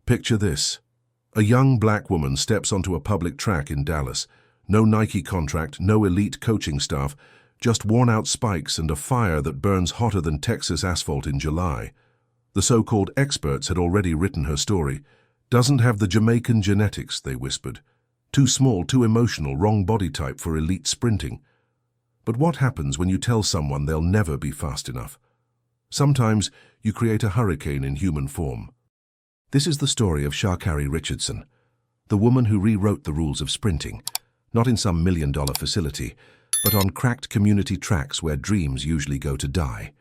Picture this. A young black woman steps onto a public track in Dallas. No Nike contract, no elite coaching staff, just worn-out spikes and a fire that burns hotter than Texas asphalt in July. The so-called experts had already written her story. Doesn't have the Jamaican genetics, they whispered. Too small, too emotional, wrong body type for elite sprinting. But what happens when you tell someone they'll never be fast enough? Sometimes you create a hurricane in human form. This is the story of Sha'Carri Richardson, the woman who rewrote the rules of sprinting, not in some million-dollar facility, but on cracked community tracks where dreams usually go to die.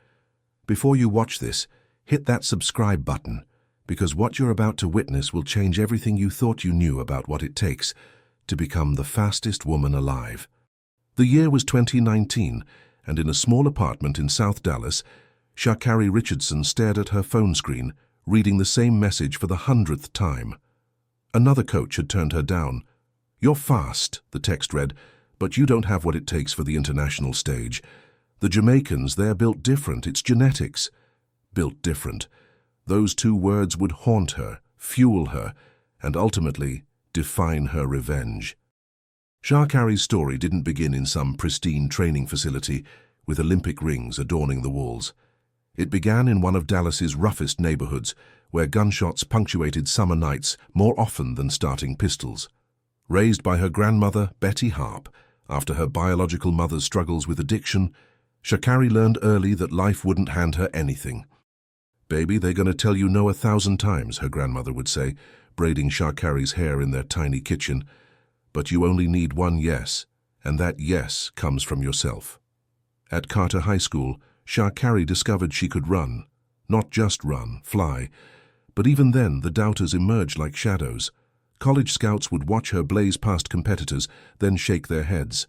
Before you watch this, hit that subscribe button, because what you're about to witness will change everything you thought you knew about what it takes to become the fastest woman alive. The year was 2019, and in a small apartment in South Dallas, Sha'Carri Richardson stared at her phone screen, reading the same message for the 100th time. Another coach had turned her down. "You're fast," the text read, "but you don't have what it takes for the international stage. The Jamaicans, they're built different. It's genetics." Built different. Those two words would haunt her, fuel her, and ultimately define her revenge. Sha'Carri's story didn't begin in some pristine training facility with Olympic rings adorning the walls. It began in one of Dallas's roughest neighborhoods, where gunshots punctuated summer nights more often than starting pistols. Raised by her grandmother, Betty Harp, after her biological mother's struggles with addiction, Sha'Carri learned early that life wouldn't hand her anything. "Baby, they're going to tell you no 1,000 times," her grandmother would say, braiding Sha'Carri's hair in their tiny kitchen. "But you only need one yes, and that yes comes from yourself." At Carter High School, Sha'Carri discovered she could run. Not just run, fly. But even then, the doubters emerged like shadows. College scouts would watch her blaze past competitors, then shake their heads.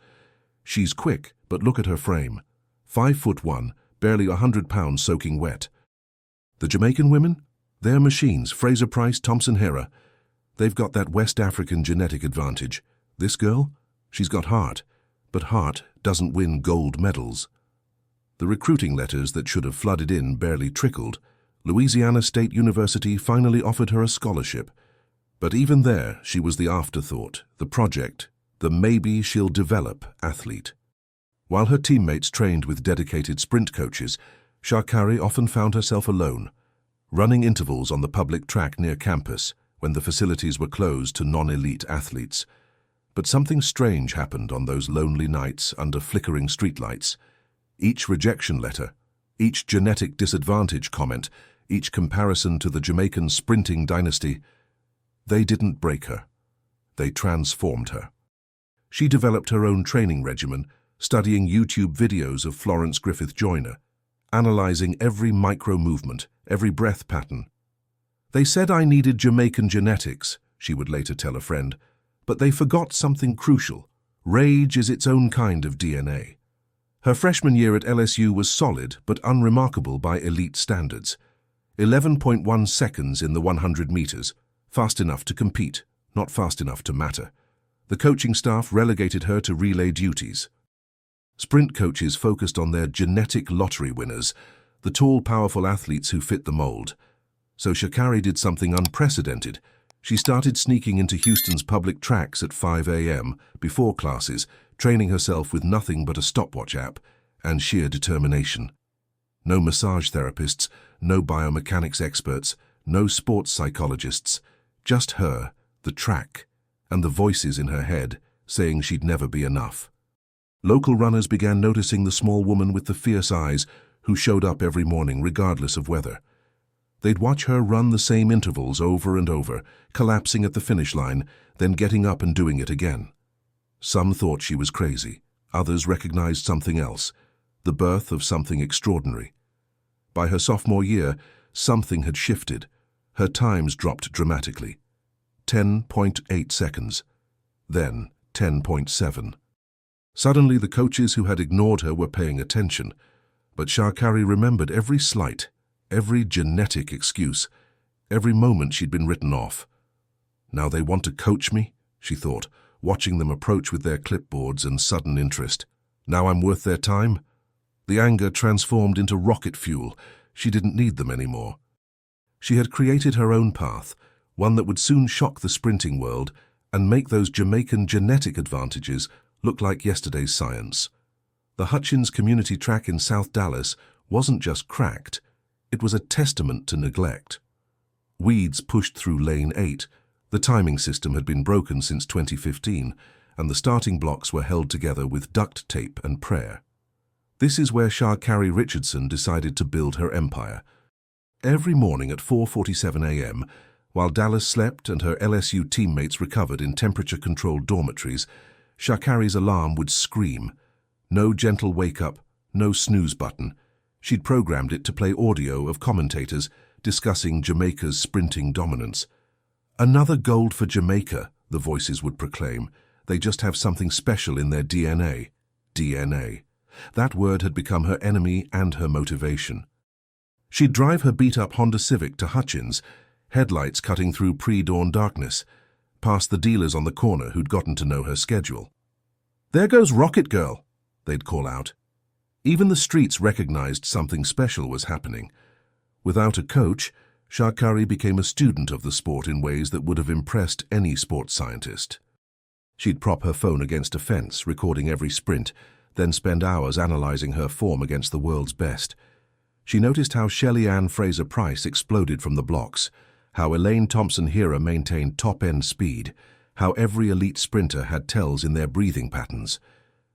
"She's quick, but look at her frame. 5'1", barely 100 pounds soaking wet." The Jamaican women? They're machines. Fraser Price, Thompson Hera. They've got that West African genetic advantage. This girl? She's got heart. But heart doesn't win gold medals. The recruiting letters that should have flooded in barely trickled. Louisiana State University finally offered her a scholarship. But even there, she was the afterthought, the project, the maybe she'll develop athlete. While her teammates trained with dedicated sprint coaches, Sha'Carri often found herself alone, running intervals on the public track near campus when the facilities were closed to non-elite athletes. But something strange happened on those lonely nights under flickering streetlights. Each rejection letter, each genetic disadvantage comment, each comparison to the Jamaican sprinting dynasty, they didn't break her. They transformed her. She developed her own training regimen, studying YouTube videos of Florence Griffith Joyner, analyzing every micro-movement, every breath pattern. "They said I needed Jamaican genetics," she would later tell a friend, "but they forgot something crucial. Rage is its own kind of DNA." Her freshman year at LSU was solid but unremarkable by elite standards. 11.1 seconds in the 100 meters, fast enough to compete, not fast enough to matter. The coaching staff relegated her to relay duties. Sprint coaches focused on their genetic lottery winners, the tall, powerful athletes who fit the mold. So Sha'Carri did something unprecedented. She started sneaking into Houston's public tracks at 5 a.m. before classes, training herself with nothing but a stopwatch app and sheer determination. No massage therapists, no biomechanics experts, no sports psychologists, just her, the track, and the voices in her head saying she'd never be enough. Local runners began noticing the small woman with the fierce eyes who showed up every morning regardless of weather. They'd watch her run the same intervals over and over, collapsing at the finish line, then getting up and doing it again. Some thought she was crazy. Others recognized something else, the birth of something extraordinary. By her sophomore year, something had shifted. Her times dropped dramatically. 10.8 seconds. Then 10.7. Suddenly, the coaches who had ignored her were paying attention. But Sha'Carri remembered every slight, every genetic excuse, every moment she'd been written off. "Now they want to coach me," she thought, watching them approach with their clipboards and sudden interest. "Now I'm worth their time?" The anger transformed into rocket fuel. She didn't need them anymore. She had created her own path, one that would soon shock the sprinting world and make those Jamaican genetic advantages look like yesterday's science. The Hutchins Community Track in South Dallas wasn't just cracked, it was a testament to neglect. Weeds pushed through lane 8, the timing system had been broken since 2015, and the starting blocks were held together with duct tape and prayer. This is where Sha'Carri Richardson decided to build her empire. Every morning at 4:47 a.m., while Dallas slept and her LSU teammates recovered in temperature-controlled dormitories, Sha'Carri's alarm would scream. No gentle wake-up, no snooze button. She'd programmed it to play audio of commentators discussing Jamaica's sprinting dominance. "Another gold for Jamaica," the voices would proclaim. "They just have something special in their DNA." DNA. That word had become her enemy and her motivation. She'd drive her beat-up Honda Civic to Hutchins, headlights cutting through pre-dawn darkness, past the dealers on the corner who'd gotten to know her schedule. "There goes Rocket Girl," they'd call out. Even the streets recognized something special was happening. Without a coach, Sha'Carri became a student of the sport in ways that would have impressed any sports scientist. She'd prop her phone against a fence, recording every sprint, then spend hours analyzing her form against the world's best. She noticed how Shelly Ann Fraser-Price exploded from the blocks, how Elaine Thompson-Herah maintained top-end speed, how every elite sprinter had tells in their breathing patterns.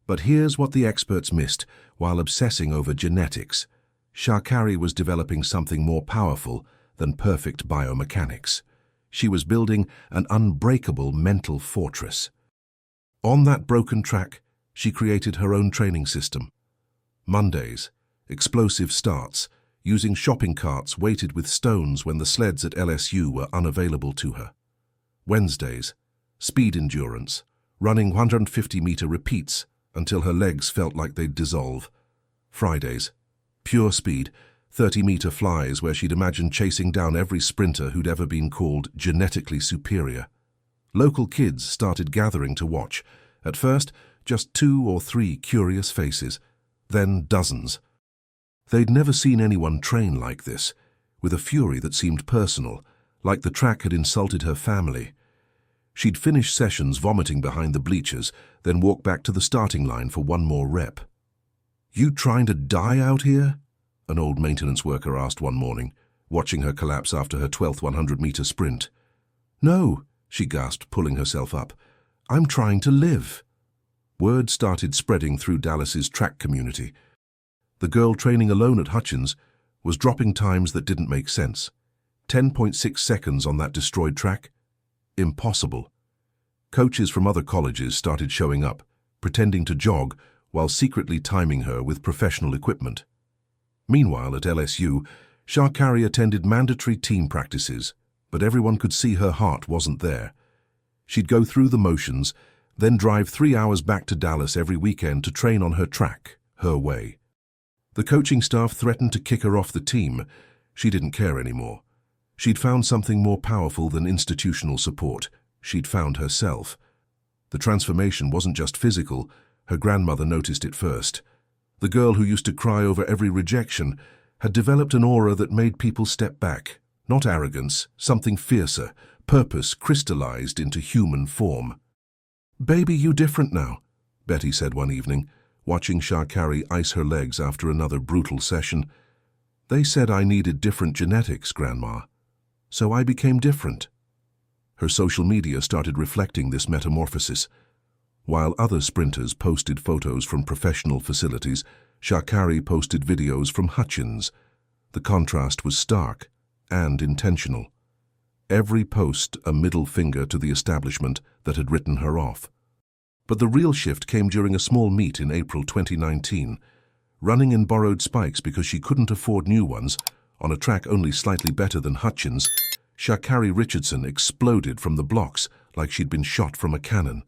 But here's what the experts missed while obsessing over genetics. Sha'Carri was developing something more powerful than perfect biomechanics. She was building an unbreakable mental fortress. On that broken track, she created her own training system. Mondays, explosive starts, using shopping carts weighted with stones when the sleds at LSU were unavailable to her. Wednesdays, speed endurance, running 150-meter repeats until her legs felt like they'd dissolve. Fridays, pure speed, 30-meter flies where she'd imagined chasing down every sprinter who'd ever been called genetically superior. Local kids started gathering to watch. At first, just 2 or 3 curious faces, then dozens. They'd never seen anyone train like this, with a fury that seemed personal, like the track had insulted her family. She'd finish sessions vomiting behind the bleachers, then walk back to the starting line for one more rep. "You trying to die out here?" an old maintenance worker asked one morning, watching her collapse after her 12th 100-meter sprint. "No," she gasped, pulling herself up. "I'm trying to live." Word started spreading through Dallas's track community. The girl training alone at Hutchins was dropping times that didn't make sense. 10.6 seconds on that destroyed track? Impossible. Coaches from other colleges started showing up, pretending to jog while secretly timing her with professional equipment. Meanwhile, at LSU, Sha'Carri attended mandatory team practices, but everyone could see her heart wasn't there. She'd go through the motions, then drive 3 hours back to Dallas every weekend to train on her track, her way. The coaching staff threatened to kick her off the team. She didn't care anymore. She'd found something more powerful than institutional support. She'd found herself. The transformation wasn't just physical. Her grandmother noticed it first. The girl who used to cry over every rejection had developed an aura that made people step back. Not arrogance, something fiercer, purpose crystallized into human form. "Baby, you different now," Betty said one evening, watching Sha'Carri ice her legs after another brutal session. "They said I needed different genetics, Grandma. So I became different." Her social media started reflecting this metamorphosis. While other sprinters posted photos from professional facilities, Sha'Carri posted videos from Hutchins. The contrast was stark and intentional. Every post a middle finger to the establishment that had written her off. But the real shift came during a small meet in April 2019. Running in borrowed spikes because she couldn't afford new ones, on a track only slightly better than Hutchins, Sha'Carri Richardson exploded from the blocks like she'd been shot from a cannon.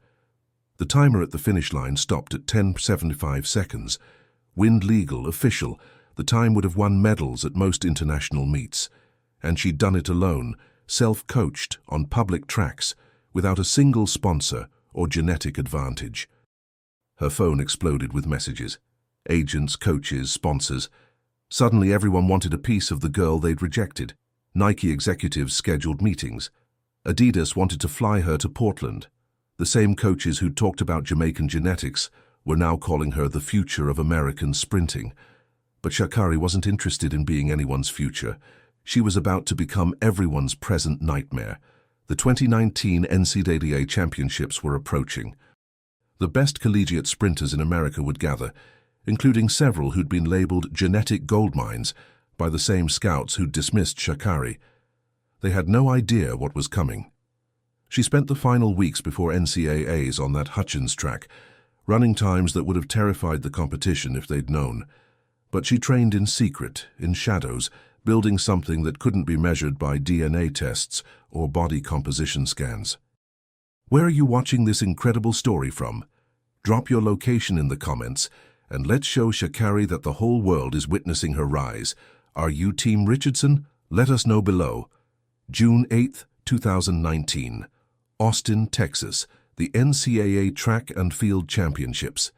The timer at the finish line stopped at 10:75 seconds. Wind legal, official, the time would have won medals at most international meets. And she'd done it alone, self-coached, on public tracks, without a single sponsor or genetic advantage. Her phone exploded with messages. Agents, coaches, sponsors. Suddenly everyone wanted a piece of the girl they'd rejected. Nike executives scheduled meetings. Adidas wanted to fly her to Portland. The same coaches who'd talked about Jamaican genetics were now calling her the future of American sprinting. But Sha'Carri wasn't interested in being anyone's future. She was about to become everyone's present nightmare. The 2019 NCAA championships were approaching. The best collegiate sprinters in America would gather, including several who'd been labeled genetic gold mines by the same scouts who'd dismissed Sha'Carri. They had no idea what was coming. She spent the final weeks before NCAAs on that Hutchins track, running times that would have terrified the competition if they'd known. But she trained in secret, in shadows, building something that couldn't be measured by DNA tests or body composition scans. Where are you watching this incredible story from? Drop your location in the comments, and let's show Sha'Carri that the whole world is witnessing her rise. Are you Team Richardson? Let us know below. June 8, 2019. Austin, Texas, the NCAA Track and Field Championships.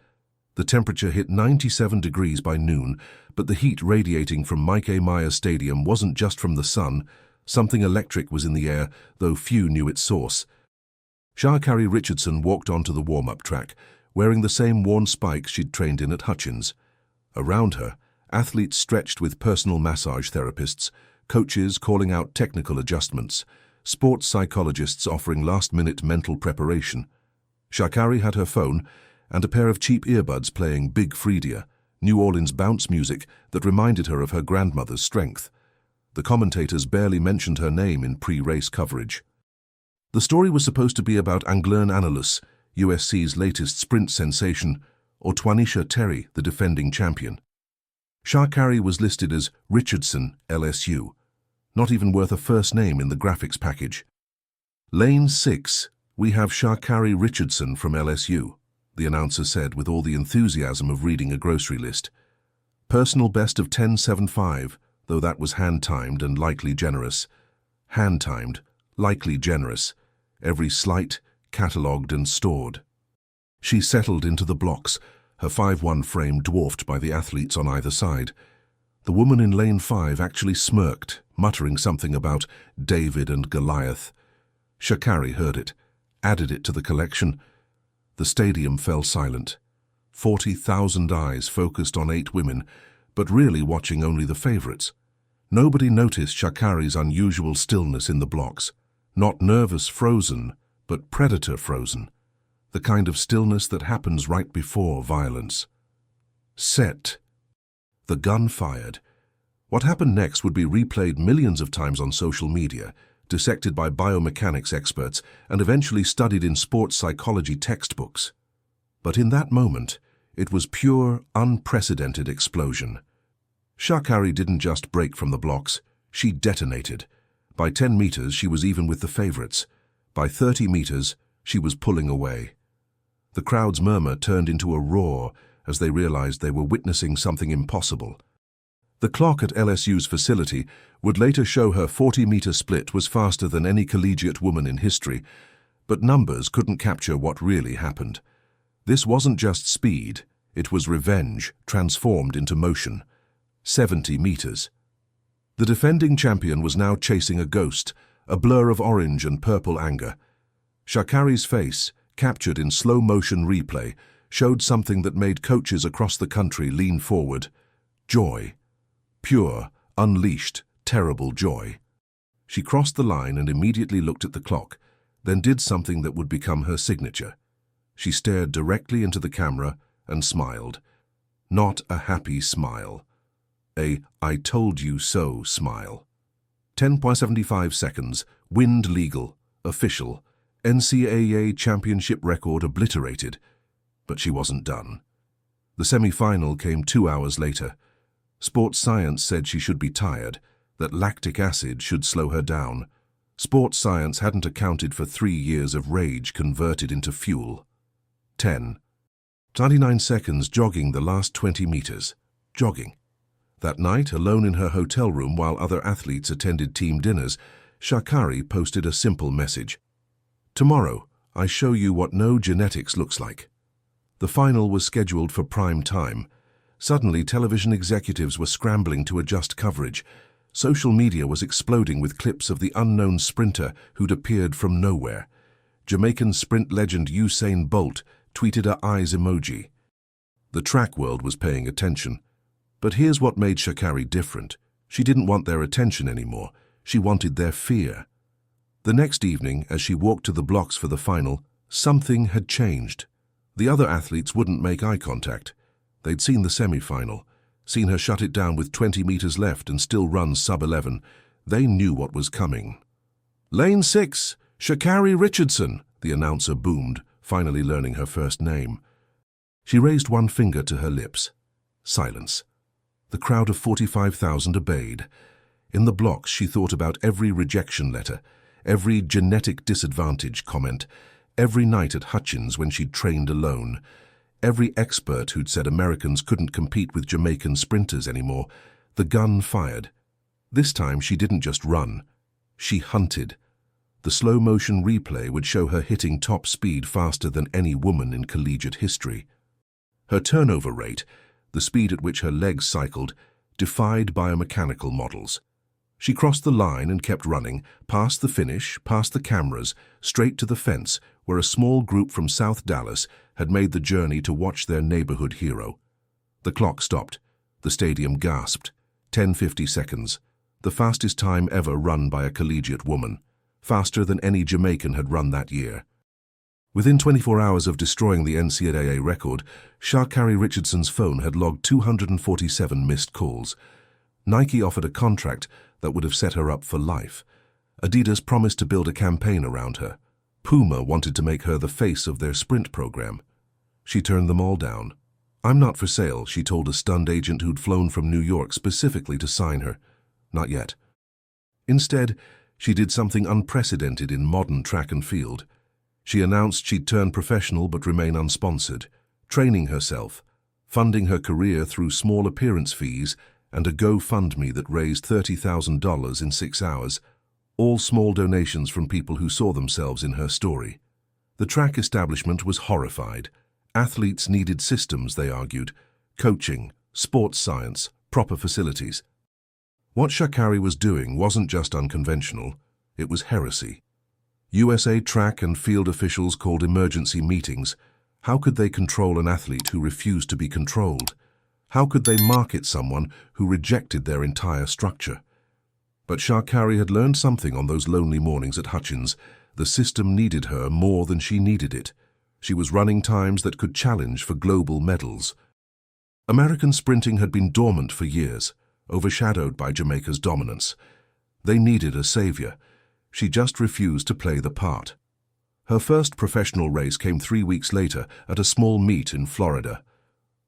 The temperature hit 97 degrees by noon, but the heat radiating from Mike A. Myers Stadium wasn't just from the sun. Something electric was in the air, though few knew its source. Sha'Carri Richardson walked onto the warm-up track, wearing the same worn spikes she'd trained in at Hutchins. Around her, athletes stretched with personal massage therapists, coaches calling out technical adjustments, sports psychologists offering last-minute mental preparation. Sha'Carri had her phone and a pair of cheap earbuds playing Big Freedia, New Orleans bounce music that reminded her of her grandmother's strength. The commentators barely mentioned her name in pre-race coverage. The story was supposed to be about Anglern Analus, U.S.A.'s latest sprint sensation, or Twanisha Terry, the defending champion. Sha'Carri was listed as Richardson, LSU, not even worth a first name in the graphics package. Lane 6, we have Sha'Carri Richardson from LSU, the announcer said with all the enthusiasm of reading a grocery list. Personal best of 10.75, though that was hand-timed and likely generous. Hand-timed, likely generous, every slight, catalogued and stored. She settled into the blocks, her 5'1" frame dwarfed by the athletes on either side. The woman in lane 5 actually smirked, muttering something about David and Goliath. Sha'Carri heard it, added it to the collection. The stadium fell silent. 40,000 eyes focused on 8 women, but really watching only the favorites. Nobody noticed Sha'Carri's unusual stillness in the blocks. Not nervous frozen, but predator frozen. The kind of stillness that happens right before violence. Set. The gun fired. What happened next would be replayed millions of times on social media, dissected by biomechanics experts, and eventually studied in sports psychology textbooks. But in that moment, it was pure, unprecedented explosion. Sha'Carri didn't just break from the blocks, she detonated. By 10 meters, she was even with the favorites. By 30 meters, she was pulling away. The crowd's murmur turned into a roar as they realized they were witnessing something impossible. The clock at LSU's facility would later show her 40-meter split was faster than any collegiate woman in history, but numbers couldn't capture what really happened. This wasn't just speed, it was revenge transformed into motion. 70 meters. The defending champion was now chasing a ghost, a blur of orange and purple anger. Sha'Carri's face, captured in slow-motion replay, showed something that made coaches across the country lean forward. Joy. Pure, unleashed, terrible joy. She crossed the line and immediately looked at the clock, then did something that would become her signature. She stared directly into the camera and smiled. Not a happy smile. A "I told you so" smile. 10.75 seconds, wind legal, official, NCAA championship record obliterated. But she wasn't done. The semi-final came 2 hours later. Sports science said she should be tired, that lactic acid should slow her down. Sports science hadn't accounted for 3 years of rage converted into fuel. 29 seconds jogging the last 20 meters. Jogging. That night, alone in her hotel room while other athletes attended team dinners, Sha'Carri posted a simple message. Tomorrow, I show you what no genetics looks like. The final was scheduled for prime time. Suddenly, television executives were scrambling to adjust coverage. Social media was exploding with clips of the unknown sprinter who'd appeared from nowhere. Jamaican sprint legend Usain Bolt tweeted a eyes emoji. The track world was paying attention. But here's what made Sha'Carri different. She didn't want their attention anymore. She wanted their fear. The next evening, as she walked to the blocks for the final, something had changed. The other athletes wouldn't make eye contact. They'd seen the semi-final, seen her shut it down with 20 meters left and still run sub-11. They knew what was coming. "Lane 6, Sha'Carri Richardson," the announcer boomed, finally learning her first name. She raised one finger to her lips. Silence. The crowd of 45,000 obeyed. In the blocks, she thought about every rejection letter, every genetic disadvantage comment, every night at Hutchins when she'd trained alone, every expert who'd said Americans couldn't compete with Jamaican sprinters anymore. The gun fired. This time she didn't just run. She hunted. The slow-motion replay would show her hitting top speed faster than any woman in collegiate history. Her turnover rate, the speed at which her legs cycled, defied biomechanical models. She crossed the line and kept running, past the finish, past the cameras, straight to the fence, where a small group from South Dallas had made the journey to watch their neighborhood hero. The clock stopped. The stadium gasped. 10:50 seconds. The fastest time ever run by a collegiate woman. Faster than any Jamaican had run that year. Within 24 hours of destroying the NCAA record, Sha'Carri Richardson's phone had logged 247 missed calls. Nike offered a contract that would have set her up for life. Adidas promised to build a campaign around her. Puma wanted to make her the face of their sprint program. She turned them all down. "I'm not for sale," she told a stunned agent who'd flown from New York specifically to sign her. Not yet. Instead, she did something unprecedented in modern track and field. She announced she'd turn professional but remain unsponsored, training herself, funding her career through small appearance fees and a GoFundMe that raised $30,000 in 6 hours, all small donations from people who saw themselves in her story. The track establishment was horrified. Athletes needed systems, they argued, coaching, sports science, proper facilities. What Sha'Carri was doing wasn't just unconventional, it was heresy. U.S.A. track and field officials called emergency meetings. How could they control an athlete who refused to be controlled? How could they market someone who rejected their entire structure? But Sha'Carri had learned something on those lonely mornings at Hutchins. The system needed her more than she needed it. She was running times that could challenge for global medals. American sprinting had been dormant for years, overshadowed by Jamaica's dominance. They needed a savior. She just refused to play the part. Her first professional race came 3 weeks later at a small meet in Florida.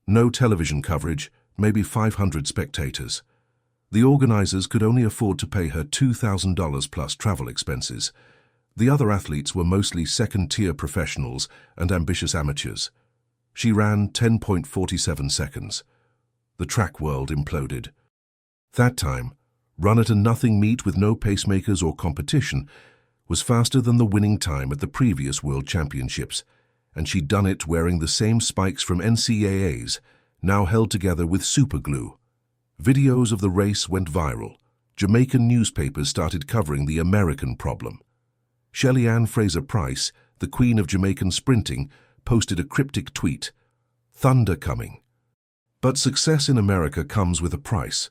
No television coverage, maybe 500 spectators. The organizers could only afford to pay her $2,000 plus travel expenses. The other athletes were mostly second-tier professionals and ambitious amateurs. She ran 10.47 seconds. The track world imploded. That time, run at a nothing meet with no pacemakers or competition, was faster than the winning time at the previous World Championships, and she'd done it wearing the same spikes from NCAAs, now held together with superglue. Videos of the race went viral. Jamaican newspapers started covering the American problem. Shelly Ann Fraser-Price, the queen of Jamaican sprinting, posted a cryptic tweet, "Thunder coming." But success in America comes with a price,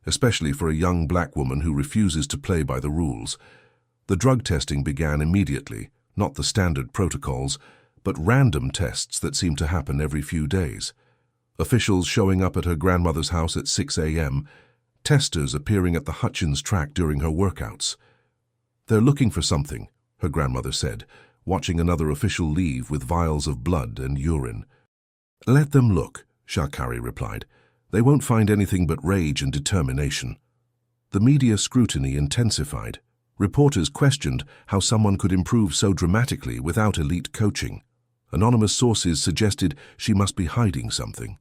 especially for a young black woman who refuses to play by the rules. The drug testing began immediately, not the standard protocols, but random tests that seemed to happen every few days. Officials showing up at her grandmother's house at 6 a.m., testers appearing at the Hutchins track during her workouts. "They're looking for something," her grandmother said, watching another official leave with vials of blood and urine. "Let them look," Sha'Carri replied. "They won't find anything but rage and determination." The media scrutiny intensified. Reporters questioned how someone could improve so dramatically without elite coaching. Anonymous sources suggested she must be hiding something.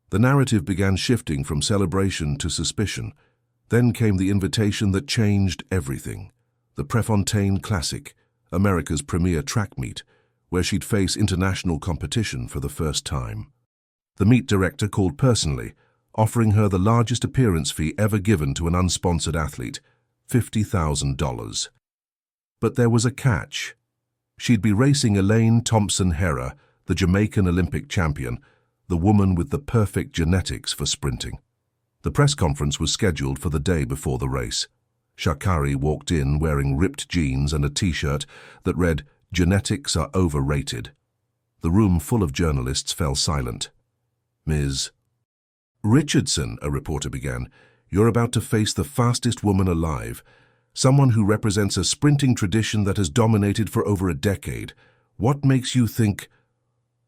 The narrative began shifting from celebration to suspicion. Then came the invitation that changed everything. The Prefontaine Classic, America's premier track meet, where she'd face international competition for the first time. The meet director called personally, offering her the largest appearance fee ever given to an unsponsored athlete, $50,000. But there was a catch. She'd be racing Elaine Thompson-Herah, the Jamaican Olympic champion, the woman with the perfect genetics for sprinting. The press conference was scheduled for the day before the race. Sha'Carri walked in wearing ripped jeans and a t-shirt that read, "Genetics are overrated." The room full of journalists fell silent. "Ms. Richardson," a reporter began, "you're about to face the fastest woman alive, someone who represents a sprinting tradition that has dominated for over a decade. What makes you think—"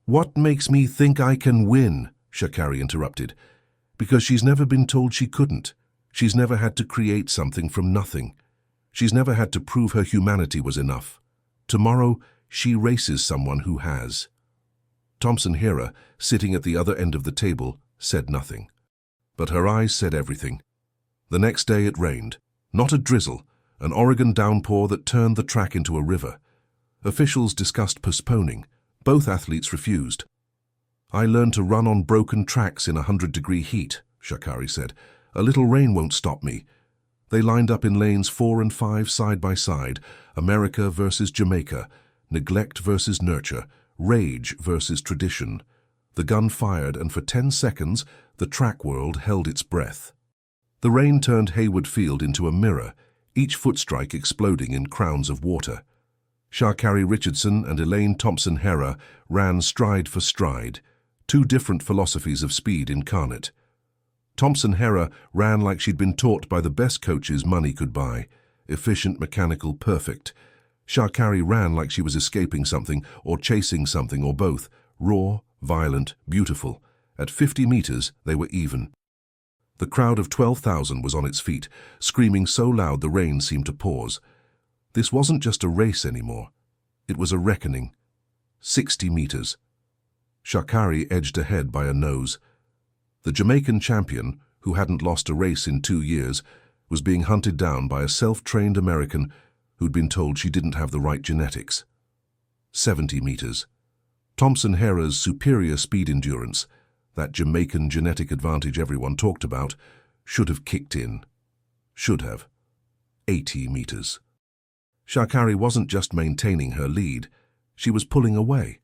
"What makes me think I can win?" Sha'Carri interrupted. "Because she's never been told she couldn't. She's never had to create something from nothing. She's never had to prove her humanity was enough. Tomorrow, she races someone who has." Thompson-Herah, sitting at the other end of the table, said nothing. But her eyes said everything. The next day it rained. Not a drizzle, an Oregon downpour that turned the track into a river. Officials discussed postponing. Both athletes refused. "I learned to run on broken tracks in 100-degree heat," Sha'Carri said. "A little rain won't stop me." They lined up in lanes 4 and 5 side by side, America versus Jamaica, neglect versus nurture, rage versus tradition. The gun fired, and for 10 seconds, the track world held its breath. The rain turned Hayward Field into a mirror, each footstrike exploding in crowns of water. Sha'Carri Richardson and Elaine Thompson-Herah ran stride for stride, two different philosophies of speed incarnate. Thompson-Herah ran like she'd been taught by the best coaches money could buy, efficient, mechanical, perfect. Sha'Carri ran like she was escaping something or chasing something or both, raw, violent, beautiful. At 50 meters, they were even. The crowd of 12,000 was on its feet, screaming so loud the rain seemed to pause. This wasn't just a race anymore. It was a reckoning. 60 meters. Sha'Carri edged ahead by a nose. The Jamaican champion, who hadn't lost a race in 2 years, was being hunted down by a self-trained American who'd been told she didn't have the right genetics. 70 meters. Thompson-Herah's superior speed endurance, that Jamaican genetic advantage everyone talked about, should have kicked in. Should have. 80 meters. Sha'Carri wasn't just maintaining her lead, she was pulling away.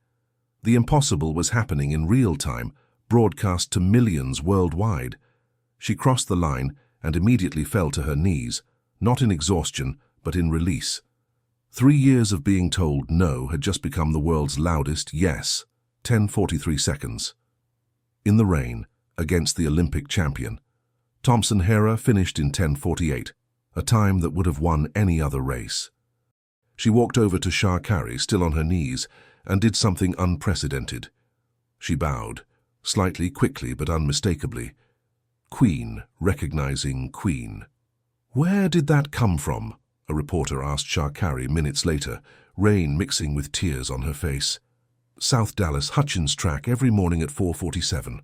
The impossible was happening in real time, broadcast to millions worldwide. She crossed the line and immediately fell to her knees, not in exhaustion, but in release. 3 years of being told no had just become the world's loudest yes. 10:43 seconds. In the rain, against the Olympic champion, Thompson-Herah finished in 10:48, a time that would have won any other race. She walked over to Sha'Carri, still on her knees, and did something unprecedented. She bowed, slightly, quickly, but unmistakably. Queen, recognizing Queen. "Where did that come from?" a reporter asked Sha'Carri minutes later, rain mixing with tears on her face. "South Dallas Hutchins track every morning at 4:47.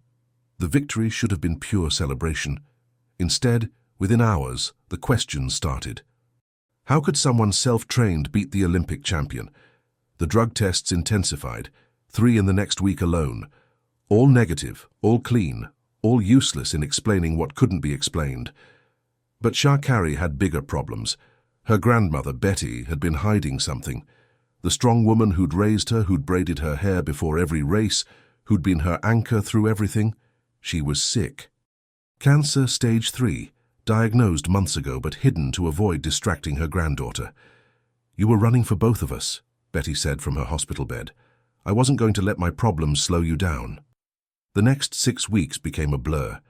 The victory should have been pure celebration. Instead, within hours, the questions started. How could someone self-trained beat the Olympic champion? The drug tests intensified, 3 in the next week alone. All negative, all clean, all useless in explaining what couldn't be explained. But Sha'Carri had bigger problems. Her grandmother, Betty, had been hiding something. The strong woman who'd raised her, who'd braided her hair before every race, who'd been her anchor through everything, she was sick. Cancer stage 3, diagnosed months ago but hidden to avoid distracting her granddaughter. "You were running for both of us," Betty said from her hospital bed. "I wasn't going to let my problems slow you down." The next 6 weeks became a blur.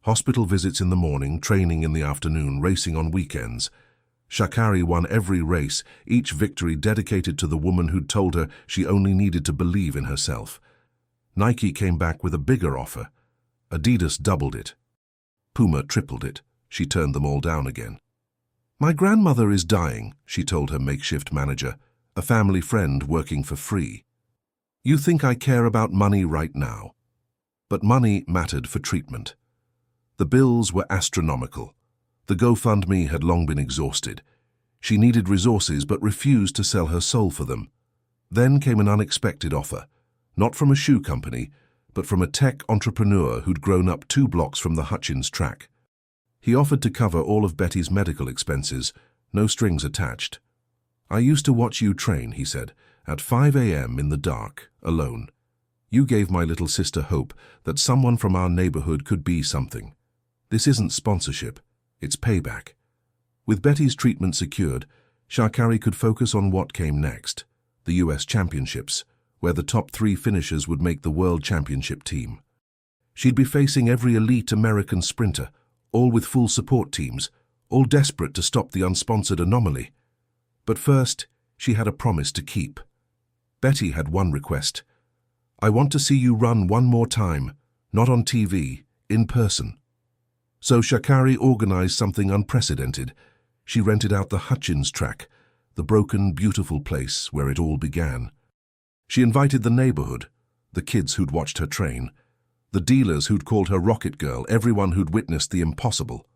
Hospital visits in the morning, training in the afternoon, racing on weekends. Sha'Carri won every race, each victory dedicated to the woman who'd told her she only needed to believe in herself. Nike came back with a bigger offer. Adidas doubled it. Puma tripled it. She turned them all down again. "My grandmother is dying," she told her makeshift manager, a family friend working for free. "You think I care about money right now?" But money mattered for treatment. The bills were astronomical. The GoFundMe had long been exhausted. She needed resources but refused to sell her soul for them. Then came an unexpected offer, not from a shoe company, but from a tech entrepreneur who'd grown up 2 blocks from the Hutchins track. He offered to cover all of Betty's medical expenses, no strings attached. "I used to watch you train," he said, "at 5 a.m. in the dark, alone. You gave my little sister hope that someone from our neighborhood could be something. This isn't sponsorship, it's payback." With Betty's treatment secured, Sha'Carri could focus on what came next, the U.S. Championships, where the top 3 finishers would make the World Championship team. She'd be facing every elite American sprinter, all with full support teams, all desperate to stop the unsponsored anomaly. But first, she had a promise to keep. Betty had one request. "I want to see you run one more time, not on TV, in person." So Sha'Carri organized something unprecedented. She rented out the Hutchins track, the broken, beautiful place where it all began. She invited the neighborhood, the kids who'd watched her train, the dealers who'd called her Rocket Girl, everyone who'd witnessed the impossible.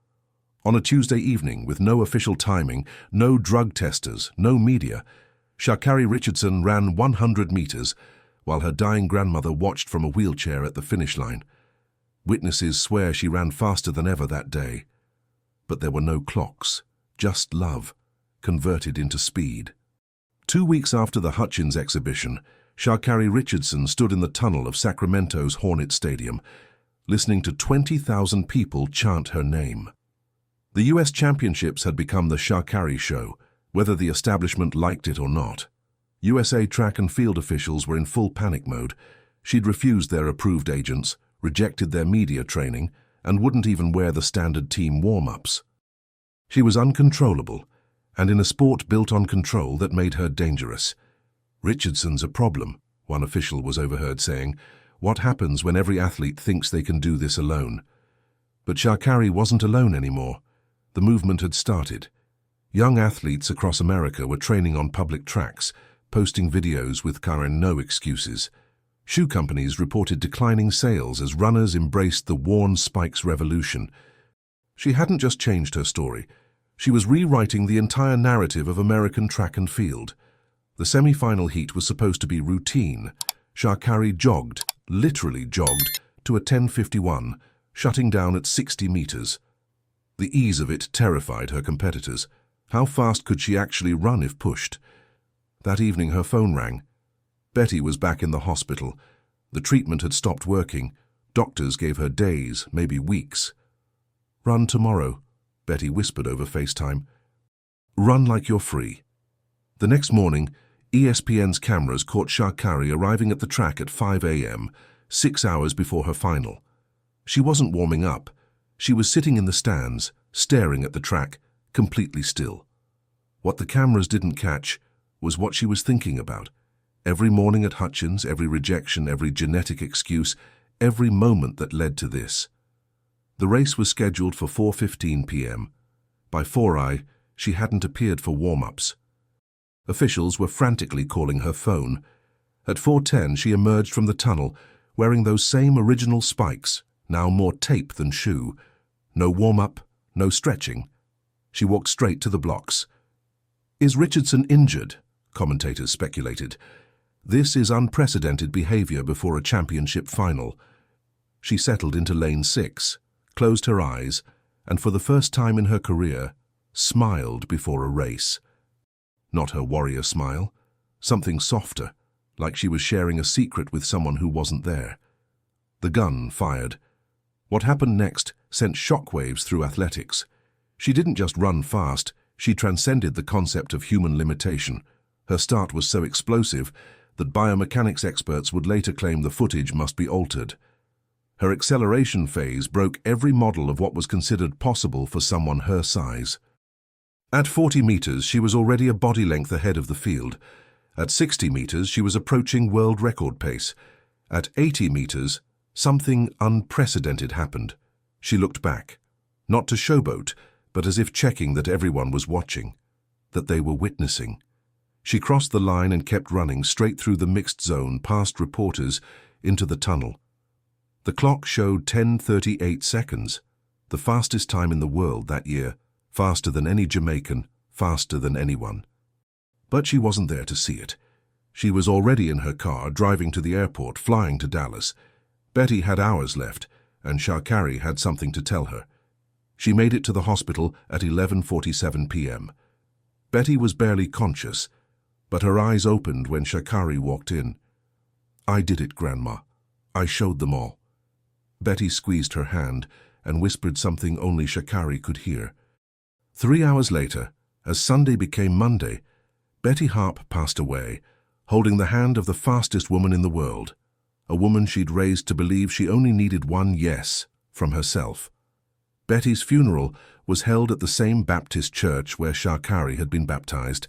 On a Tuesday evening, with no official timing, no drug testers, no media, Sha'Carri Richardson ran 100 meters, while her dying grandmother watched from a wheelchair at the finish line. Witnesses swear she ran faster than ever that day. But there were no clocks, just love, converted into speed. 2 weeks after the Hutchins exhibition, Sha'Carri Richardson stood in the tunnel of Sacramento's Hornet Stadium, listening to 20,000 people chant her name. The U.S. Championships had become the Sha'Carri show, whether the establishment liked it or not. U.S.A. track and field officials were in full panic mode. She'd refused their approved agents, rejected their media training, and wouldn't even wear the standard team warm-ups. She was uncontrollable, and in a sport built on control that made her dangerous. "Richardson's a problem," one official was overheard saying. "What happens when every athlete thinks they can do this alone?" But Sha'Carri wasn't alone anymore. The movement had started. Young athletes across America were training on public tracks, posting videos with no excuses. Shoe companies reported declining sales as runners embraced the worn spikes revolution. She hadn't just changed her story. She was rewriting the entire narrative of American track and field. The semi-final heat was supposed to be routine. Sha'Carri jogged, literally jogged, to a 10:51, shutting down at 60 meters. The ease of it terrified her competitors. How fast could she actually run if pushed? That evening her phone rang. Betty was back in the hospital. The treatment had stopped working. Doctors gave her days, maybe weeks. "Run tomorrow," Betty whispered over FaceTime. "Run like you're free." The next morning, ESPN's cameras caught Sha'Carri arriving at the track at 5 a.m., 6 hours before her final. She wasn't warming up. She was sitting in the stands, staring at the track, completely still. What the cameras didn't catch was what she was thinking about. Every morning at Hutchins, every rejection, every genetic excuse, every moment that led to this. The race was scheduled for 4:15 p.m. By 4 she hadn't appeared for warm-ups. Officials were frantically calling her phone. At 4:10 she emerged from the tunnel, wearing those same original spikes, now more tape than shoe. No warm-up, no stretching. She walked straight to the blocks. "Is Richardson injured?" commentators speculated. This is unprecedented behavior before a championship final. She settled into lane 6, closed her eyes, and for the first time in her career, smiled before a race. Not her warrior smile, something softer, like she was sharing a secret with someone who wasn't there. The gun fired. What happened next sent shockwaves through athletics. She didn't just run fast, she transcended the concept of human limitation. Her start was so explosive that biomechanics experts would later claim the footage must be altered. Her acceleration phase broke every model of what was considered possible for someone her size. At 40 meters, she was already a body length ahead of the field. At 60 meters, she was approaching world record pace. At 80 meters, something unprecedented happened. She looked back, not to showboat, but as if checking that everyone was watching, that they were witnessing. She crossed the line and kept running straight through the mixed zone, past reporters, into the tunnel. The clock showed 10:38 seconds, the fastest time in the world that year, faster than any Jamaican, faster than anyone. But she wasn't there to see it. She was already in her car, driving to the airport, flying to Dallas. Betty had hours left, and Sha'Carri had something to tell her. She made it to the hospital at 11:47 p.m. Betty was barely conscious, but her eyes opened when Sha'Carri walked in. "I did it, Grandma. I showed them all." Betty squeezed her hand and whispered something only Sha'Carri could hear. 3 hours later, as Sunday became Monday, Betty Harp passed away, holding the hand of the fastest woman in the world, a woman she'd raised to believe she only needed one yes from herself. Betty's funeral was held at the same Baptist church where Sha'Carri had been baptized.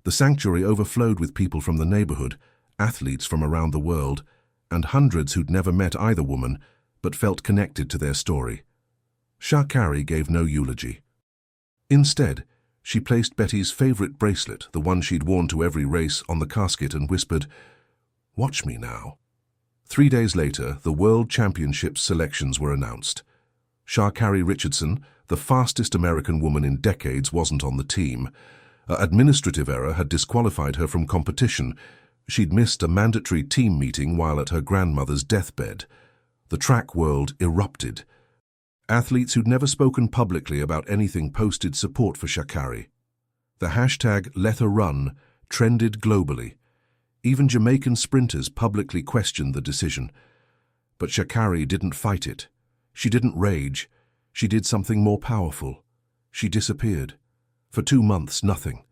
The sanctuary overflowed with people from the neighborhood, athletes from around the world, and hundreds who'd never met either woman but felt connected to their story. Sha'Carri gave no eulogy. Instead, she placed Betty's favorite bracelet, the one she'd worn to every race, on the casket and whispered, "Watch me now." 3 days later, the World Championships selections were announced. Sha'Carri Richardson, the fastest American woman in decades, wasn't on the team. An administrative error had disqualified her from competition. She'd missed a mandatory team meeting while at her grandmother's deathbed. The track world erupted. Athletes who'd never spoken publicly about anything posted support for Sha'Carri. The hashtag #LetHerRun trended globally. Even Jamaican sprinters publicly questioned the decision. But Sha'Carri didn't fight it. She didn't rage. She did something more powerful. She disappeared. For 2 months, nothing.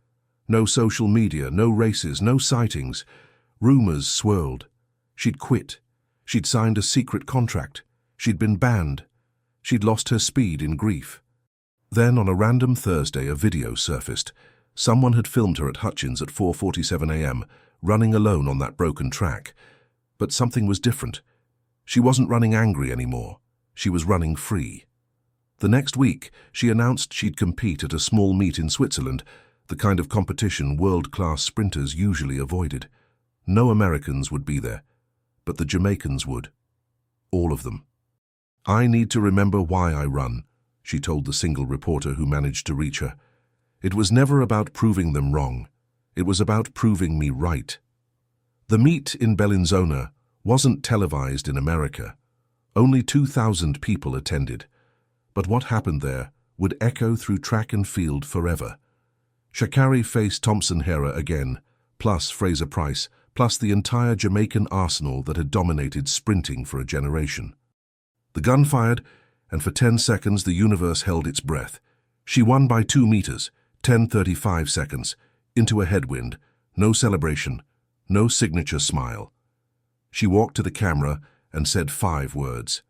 No social media, no races, no sightings. Rumors swirled. She'd quit. She'd signed a secret contract. She'd been banned. She'd lost her speed in grief. Then, on a random Thursday, a video surfaced. Someone had filmed her at Hutchins at 4:47 a.m., running alone on that broken track. But something was different. She wasn't running angry anymore. She was running free. The next week, she announced she'd compete at a small meet in Switzerland, the kind of competition world-class sprinters usually avoided. No Americans would be there, but the Jamaicans would. All of them. "I need to remember why I run," she told the single reporter who managed to reach her. "It was never about proving them wrong. It was about proving me right." The meet in Bellinzona wasn't televised in America. Only 2,000 people attended. But what happened there would echo through track and field forever. Sha'Carri faced Thompson-Herah again, plus Fraser Price, plus the entire Jamaican arsenal that had dominated sprinting for a generation. The gun fired, and for 10 seconds the universe held its breath. She won by 2 meters, 10:35 seconds, into a headwind. No celebration, no signature smile. She walked to the camera and said 5 words.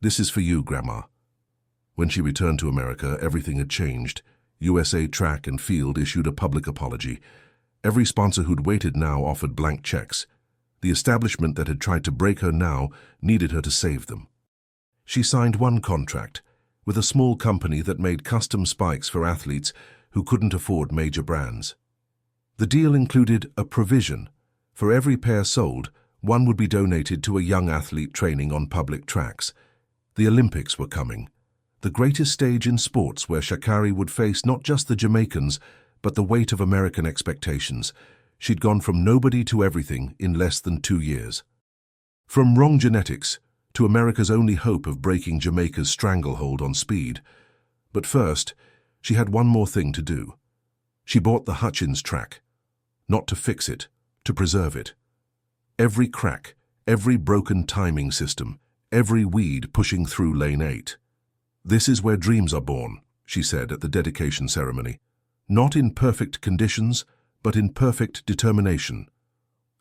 "This is for you, Grandma." When she returned to America, everything had changed. U.S.A. Track and Field issued a public apology. Every sponsor who'd waited now offered blank checks. The establishment that had tried to break her now needed her to save them. She signed one contract with a small company that made custom spikes for athletes who couldn't afford major brands. The deal included a provision. For every pair sold, one would be donated to a young athlete training on public tracks. The Olympics were coming. The greatest stage in sports where Sha'Carri would face not just the Jamaicans, but the weight of American expectations. She'd gone from nobody to everything in less than 2 years. From wrong genetics to America's only hope of breaking Jamaica's stranglehold on speed. But first, she had one more thing to do. She bought the Hutchins track. Not to fix it, to preserve it. Every crack, every broken timing system, every weed pushing through lane 8. "This is where dreams are born," she said at the dedication ceremony. "Not in perfect conditions, but in perfect determination."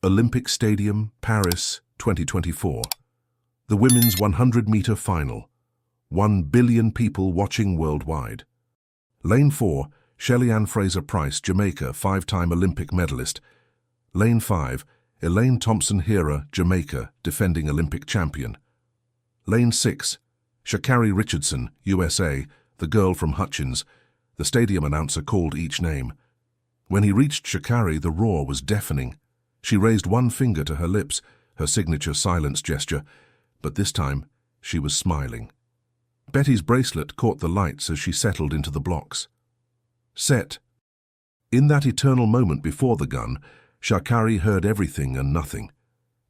Olympic Stadium, Paris, 2024. The women's 100-meter final. 1 billion people watching worldwide. Lane 4, Shelly-Ann Fraser-Price, Jamaica, 5-time Olympic medalist. Lane 5, Elaine Thompson-Herah, Jamaica, defending Olympic champion. Lane 6, Sha'Carri Richardson, U.S.A., the girl from Hutchins. The stadium announcer called each name. When he reached Sha'Carri, the roar was deafening. She raised one finger to her lips, her signature silence gesture, but this time she was smiling. Betty's bracelet caught the lights as she settled into the blocks. Set. In that eternal moment before the gun, Sha'Carri heard everything and nothing.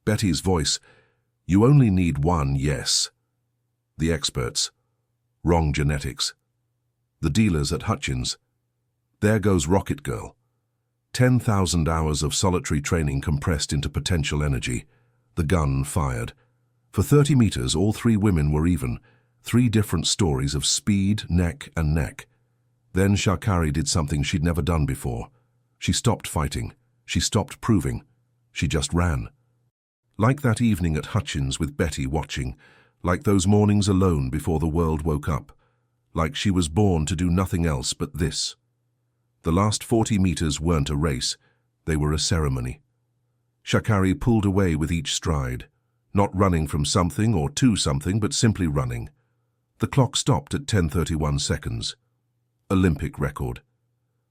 Betty's voice, You only need one yes. The experts. Wrong genetics. The dealers at Hutchins. There goes Rocket Girl. 10,000 hours of solitary training compressed into potential energy. The gun fired. For 30 meters, all three women were even. 3 different stories of speed, neck and neck. Then Sha'Carri did something she'd never done before. She stopped fighting. She stopped proving. She just ran. Like that evening at Hutchins with Betty watching. Like those mornings alone before the world woke up. Like she was born to do nothing else but this. The last 40 meters weren't a race. They were a ceremony. Sha'Carri pulled away with each stride. Not running from something or to something, but simply running. The clock stopped at 10:31 seconds. Olympic record.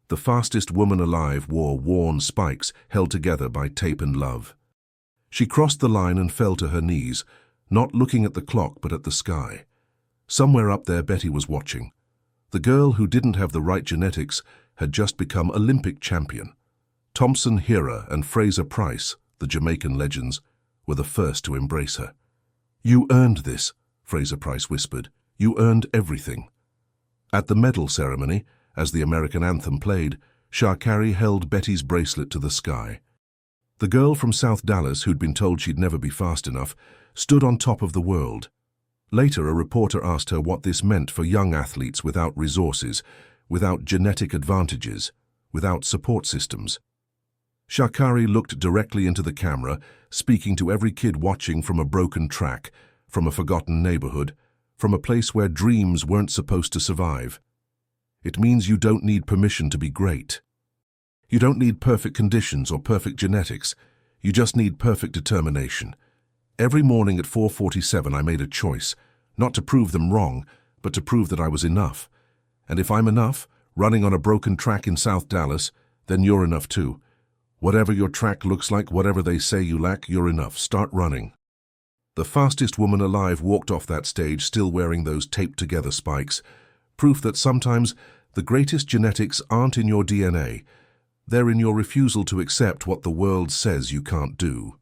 The fastest woman alive wore worn spikes held together by tape and love. She crossed the line and fell to her knees, not looking at the clock but at the sky. Somewhere up there Betty was watching. The girl who didn't have the right genetics had just become Olympic champion. Thompson Hira and Fraser Price, the Jamaican legends, were the first to embrace her. "You earned this," Fraser Price whispered. "You earned everything." At the medal ceremony, as the American anthem played, Sha'Carri held Betty's bracelet to the sky. The girl from South Dallas, who'd been told she'd never be fast enough, stood on top of the world. Later, a reporter asked her what this meant for young athletes without resources, without genetic advantages, without support systems. Sha'Carri looked directly into the camera, speaking to every kid watching from a broken track, from a forgotten neighborhood, from a place where dreams weren't supposed to survive. It means you don't need permission to be great. You don't need perfect conditions or perfect genetics. You just need perfect determination. Every morning at 4:47 I made a choice, not to prove them wrong, but to prove that I was enough. And if I'm enough, running on a broken track in South Dallas, then you're enough too. Whatever your track looks like, whatever they say you lack, you're enough. Start running. The fastest woman alive walked off that stage still wearing those taped-together spikes, proof that sometimes the greatest genetics aren't in your DNA. They're in your refusal to accept what the world says you can't do.